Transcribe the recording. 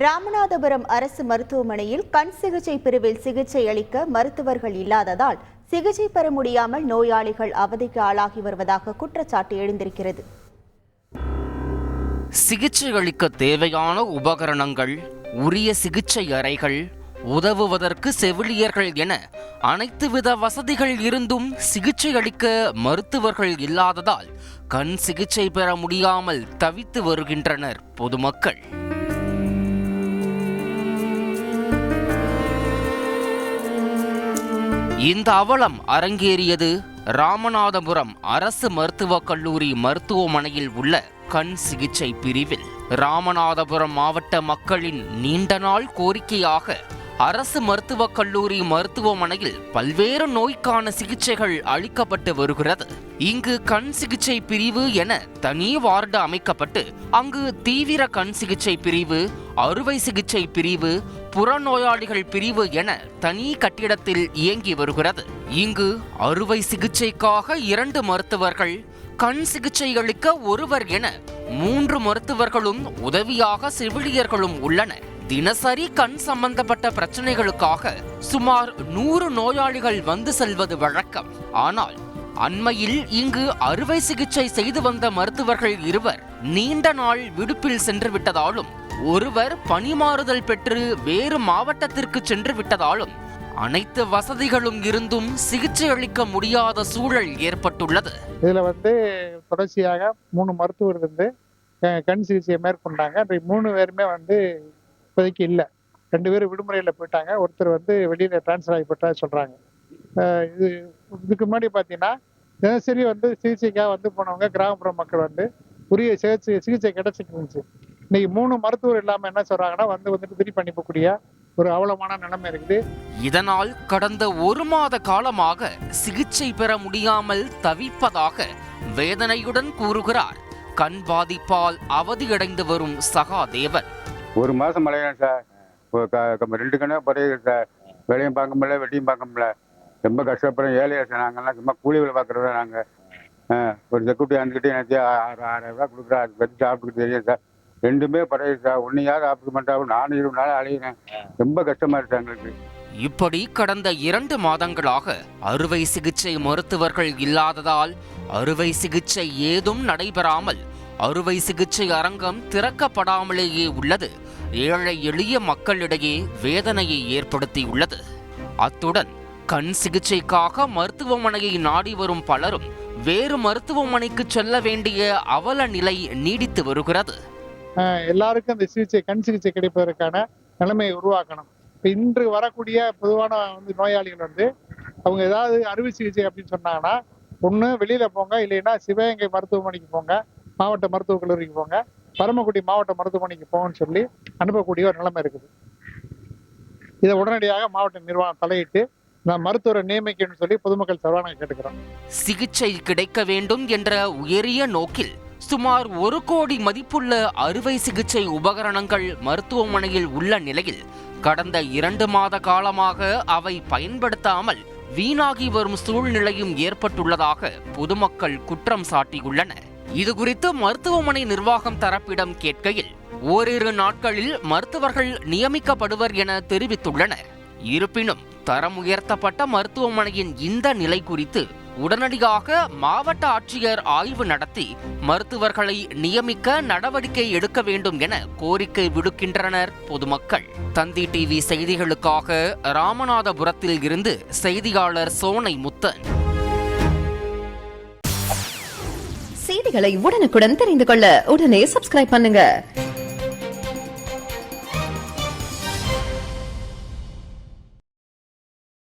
ராமநாதபுரம் அரசு மருத்துவமனையில் கண் சிகிச்சை பிரிவில் சிகிச்சை அளிக்க மருத்துவர்கள் இல்லாததால் சிகிச்சை பெற முடியாமல் நோயாளிகள் அவதிக்கு ஆளாகி வருவதாக குற்றச்சாட்டு எழுந்திருக்கிறது. சிகிச்சை அளிக்க தேவையான உபகரணங்கள், உரிய சிகிச்சை அறைகள், உதவுவதற்கு செவிலியர்கள் என அனைத்து வித வசதிகள் இருந்தும் சிகிச்சை அளிக்க மருத்துவர்கள் இல்லாததால் கண் சிகிச்சை பெற முடியாமல் தவித்து வருகின்றனர் பொதுமக்கள். இந்த அவலம் அரங்கேறியது ராமநாதபுரம் அரசு மருத்துவக் கல்லூரி மருத்துவமனையில் உள்ள கண் சிகிச்சை பிரிவில். ராமநாதபுரம் மாவட்ட மக்களின் நீண்ட நாள் கோரிக்கையாக அரசு மருத்துவக் கல்லூரி மருத்துவமனையில் பல்வேறு நோய்க்கான சிகிச்சைகள் அளிக்கப்பட்டு வருகிறது. இங்கு கண் சிகிச்சை பிரிவு என தனி வார்டு அமைக்கப்பட்டு அங்கு தீவிர கண் சிகிச்சை பிரிவு, அறுவை சிகிச்சை பிரிவு, புறநோயாளிகள் பிரிவு என தனி கட்டிடத்தில் இயங்கி வருகிறது. இங்கு அறுவை சிகிச்சைக்காக 2 மருத்துவர்கள், கண் சிகிச்சை அளிக்க 1 என 3 மருத்துவர்களும் உதவியாக செவிலியர்களும் உள்ளனர். தினசரி கண் சம்பந்தப்பட்ட பிரச்சனைகளுக்காக சுமார் 100 நோயாளிகள் வந்து செல்வது வழக்கம். ஆனால் அண்மையில் இங்கு அறுவை சிகிச்சை செய்து வந்த மருத்துவர்கள் 2 நீண்ட நாள் விடுப்பில் சென்று விட்டதாலும், 1 பணிமாறுதல் பெற்று வேறு மாவட்டத்திற்கு சென்று விட்டதாலும் அனைத்து வசதிகளும் இருந்தும் சிகிச்சை அளிக்க முடியாத சூழல் ஏற்பட்டுள்ளது. இதுல தொடர்ச்சியாக 3 மருத்துவர் கண் சிகிச்சையை மேற்கொண்டாங்க. 3 பேருமே இப்போதைக்கு இல்லை. 2 பேரும் விடுமுறையில் போயிட்டாங்க. ஒருத்தர் வெளியில டிரான்ஸ்ஃபர் ஆகிப்பட்டா சொல்றாங்க. இதுக்கு முன்னாடி பார்த்தீங்கன்னா தினசரி சிகிச்சைக்காக போனவங்க கிராமப்புற மக்கள் உரிய சிகிச்சை கிடைச்சிட்டு இருந்துச்சு. இன்னைக்கு 3 மருத்துவர் இல்லாம என்ன சொல்றாங்கன்னா திருப்பி அனுப்பக்கூடிய ஒரு அவலமான நிலைமை இருக்குது. இதனால் கடந்த 1 மாத காலமாக சிகிச்சை பெற முடியாமல் தவிப்பதாக வேதனையுடன் கூறுகிறார் கண் பாதிப்பால் அவதியடைந்து வரும் சகாதேவன். 1 மாதம் மழையா சார், 2 கண்ணு பறையுது சார். வேலையும் பார்க்க முடியல, வெட்டியும் பார்க்க முடியல. ரொம்ப கஷ்டப்படுறோம். ஏழையா சார். நாங்கள்லாம் சும்மா கூலி வேலை பார்க்குறதா. நாங்கள் ஒரு செக்யூரிட்டி வந்துக்கிட்டே எனக்கு 6,000 ரூபா கொடுக்குறா. அது வச்சு சாப்பிட்டுக்கு தெரியும் சார். 2மே பறையுது சார். 1 யாரும் சாப்பிட்டு மாட்டாவும். நானும் 20 நாள் அழியிறேன். ரொம்ப கஷ்டமா இருக்கு எங்களுக்கு. இப்படி கடந்த 2 மாதங்களாக அறுவை சிகிச்சை மருத்துவர்கள் இல்லாததால் அறுவை சிகிச்சை ஏதும் நடைபெறாமல் அறுவை சிகிச்சை அரங்கம் திறக்கப்படாமலேயே உள்ளது ஏழை எளிய மக்களிடையே வேதனையை ஏற்படுத்தியுள்ளது. அத்துடன் கண் சிகிச்சைக்காக மருத்துவமனையை நாடி வரும் பலரும் வேறு மருத்துவமனைக்கு செல்ல வேண்டிய அவல நிலை நீடித்து வருகிறது. எல்லாருக்கும் அந்த கண் சிகிச்சை கிடைப்பதற்கான நிலைமையை உருவாக்கணும். இன்று வரக்கூடிய பொதுவான நோயாளிகள் அவங்க ஏதாவது அறுவை சிகிச்சை அப்படின்னு சொன்னாங்கன்னா, ஒன்று வெளியில போங்க, இல்லைன்னா சிவகங்கை மருத்துவமனைக்கு போங்க, மாவட்ட மருத்துவக் கல்லூரிக்கு போங்க, பரமக்குடி மாவட்ட மருத்துவமனைக்கு போங்கன்னு சொல்லி அனுப்பக்கூடிய ஒரு நிலைமை இருக்குது. இதை உடனடியாக மாவட்ட நிர்வாகம் தலையிட்டு மருத்துவரை நியமிக்கணும்னு சொல்லி பொதுமக்கள் சர்வான கேட்டுக்கிறோம். சிகிச்சை கிடைக்க வேண்டும் என்ற உயரிய நோக்கில் சுமார் 1 கோடி மதிப்புள்ள அறுவை சிகிச்சை உபகரணங்கள் மருத்துவமனையில் உள்ள நிலையில் கடந்த 2 மாத காலமாக அவை பயன்படுத்தாமல் வீணாகி வரும் சூழ்நிலையும் ஏற்பட்டுள்ளதாக பொதுமக்கள் குற்றம் சாட்டியுள்ளனர். இதுகுறித்து மருத்துவமனை நிர்வாகம் தரப்பிடம் கேட்கையில் ஓரிரு நாட்களில் மருத்துவர்கள் நியமிக்கப்படுவர் என தெரிவித்துள்ளனர். இருப்பினும் தரம் உயர்த்தப்பட்ட மருத்துவமனையின் இந்த நிலை குறித்து உடனடியாக மாவட்ட ஆட்சியர் ஆய்வு நடத்தி மருத்துவர்களை நியமிக்க நடவடிக்கை எடுக்க வேண்டும் என கோரிக்கை விடுக்கின்றனர் பொதுமக்கள். தந்தி டிவி செய்திகளுக்காக ராமநாதபுரத்தில் இருந்து செய்தியாளர் சோனை முத்தன். செய்திகளை உடனுக்குடன் தெரிந்து கொள்ள உடனே சப்ஸ்கிரைப் பண்ணுங்க.